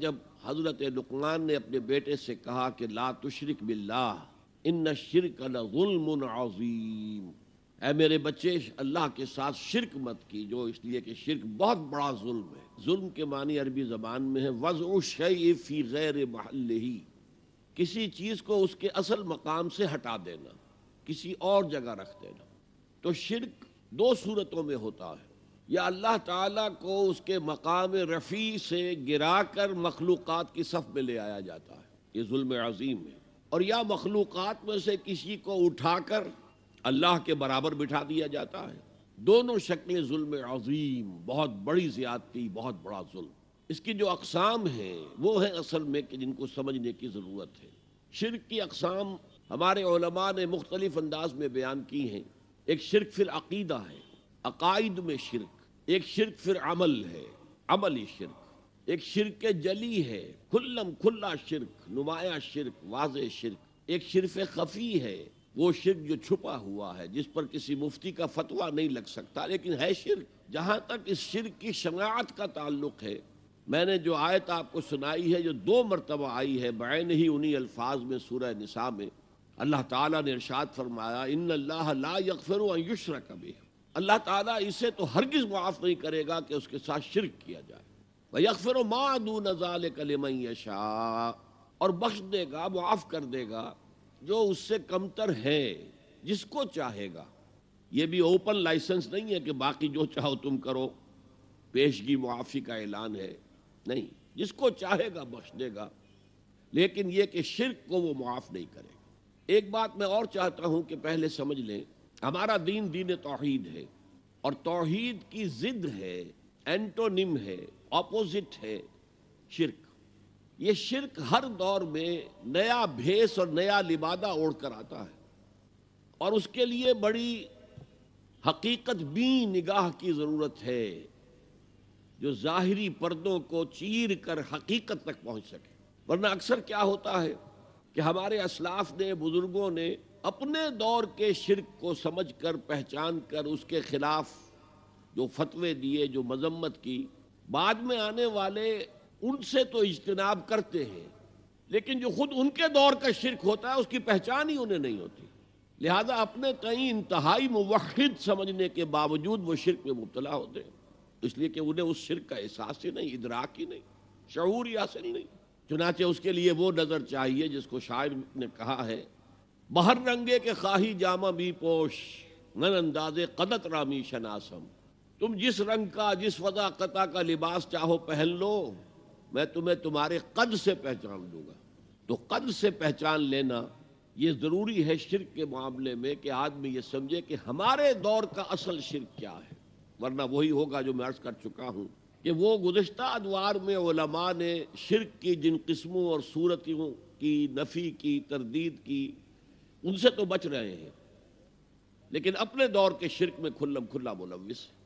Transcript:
جب حضرت لقمان نے اپنے بیٹے سے کہا کہ لا تشرک باللہ ان الشرک لظلم عظیم، اے میرے بچے اللہ کے ساتھ شرک مت کیجو، اس لیے کہ شرک بہت بڑا ظلم ہے۔ ظلم کے معنی عربی زبان میں ہے وضع الشیء فی غیر محلہ، کسی چیز کو اس کے اصل مقام سے ہٹا دینا، کسی اور جگہ رکھ دینا۔ تو شرک دو صورتوں میں ہوتا ہے، یا اللہ تعالیٰ کو اس کے مقام رفیع سے گرا کر مخلوقات کی صف میں لے آیا جاتا ہے، یہ ظلم عظیم ہے، اور یا مخلوقات میں سے کسی کو اٹھا کر اللہ کے برابر بٹھا دیا جاتا ہے۔ دونوں شکلیں ظلم عظیم، بہت بڑی زیادتی، بہت بڑا ظلم۔ اس کی جو اقسام ہیں وہ ہیں اصل میں کہ جن کو سمجھنے کی ضرورت ہے۔ شرک کی اقسام ہمارے علماء نے مختلف انداز میں بیان کی ہیں۔ ایک شرک فی العقیدہ ہے، عقائد میں شرک، ایک شرک فی العمل ہے، عملی شرک، ایک شرک جلی ہے، کھلم کھلا شرک، نمایاں شرک، واضح شرک، ایک شرک خفی ہے، وہ شرک جو چھپا ہوا ہے، جس پر کسی مفتی کا فتویٰ نہیں لگ سکتا لیکن ہے شرک۔ جہاں تک اس شرک کی شناعت کا تعلق ہے، میں نے جو آیت آپ کو سنائی ہے جو 2 مرتبہ آئی ہے بعین ہی انہی الفاظ میں سورہ نساء میں، اللہ تعالیٰ نے ارشاد فرمایا ان اللہ لا یغفر ان یشرک بہ، اللہ تعالیٰ اسے تو ہرگز معاف نہیں کرے گا کہ اس کے ساتھ شرک کیا جائے، ویغفر ما دون ذلک لمن یشاء، اور بخش دے گا، معاف کر دے گا جو اس سے کمتر ہے، جس کو چاہے گا۔ یہ بھی اوپن لائسنس نہیں ہے کہ باقی جو چاہو تم کرو، پیشگی معافی کا اعلان ہے، نہیں، جس کو چاہے گا بخش دے گا، لیکن یہ کہ شرک کو وہ معاف نہیں کرے گا۔ ایک بات میں اور چاہتا ہوں کہ پہلے سمجھ لیں، ہمارا دین دین توحید ہے، اور توحید کی ضد ہے، اینٹونیم ہے، اپوزٹ ہے شرک۔ یہ شرک ہر دور میں نیا بھیس اور نیا لبادہ اوڑھ کر آتا ہے، اور اس کے لیے بڑی حقیقت بین نگاہ کی ضرورت ہے جو ظاہری پردوں کو چیر کر حقیقت تک پہنچ سکے۔ ورنہ اکثر کیا ہوتا ہے کہ ہمارے اسلاف نے، بزرگوں نے اپنے دور کے شرک کو سمجھ کر، پہچان کر اس کے خلاف جو فتوے دیے، جو مذمت کی، بعد میں آنے والے ان سے تو اجتناب کرتے ہیں، لیکن جو خود ان کے دور کا شرک ہوتا ہے اس کی پہچان ہی انہیں نہیں ہوتی، لہذا اپنے کئی انتہائی موحد سمجھنے کے باوجود وہ شرک میں مبتلا ہوتے ہیں، اس لیے کہ انہیں اس شرک کا احساس ہی نہیں، ادراک ہی نہیں، شعور ہی حاصل نہیں۔ چنانچہ اس کے لیے وہ نظر چاہیے جس کو شاعر نے کہا ہے بہر رنگے کے خواہی جامہ بھی پوش من انداز قدت رامی شناسم، تم جس رنگ کا، جس وضاقت کا لباس چاہو پہن لو، میں تمہیں تمہارے قد سے پہچان دوں گا۔ تو قد سے پہچان لینا یہ ضروری ہے شرک کے معاملے میں کہ آدمی یہ سمجھے کہ ہمارے دور کا اصل شرک کیا ہے، ورنہ وہی ہوگا جو میں عرض کر چکا ہوں کہ وہ گزشتہ ادوار میں علماء نے شرک کی جن قسموں اور صورتوں کی نفی کی، تردید کی، ان سے تو بچ رہے ہیں، لیکن اپنے دور کے شرک میں کھلم کھلا ملوث ہے۔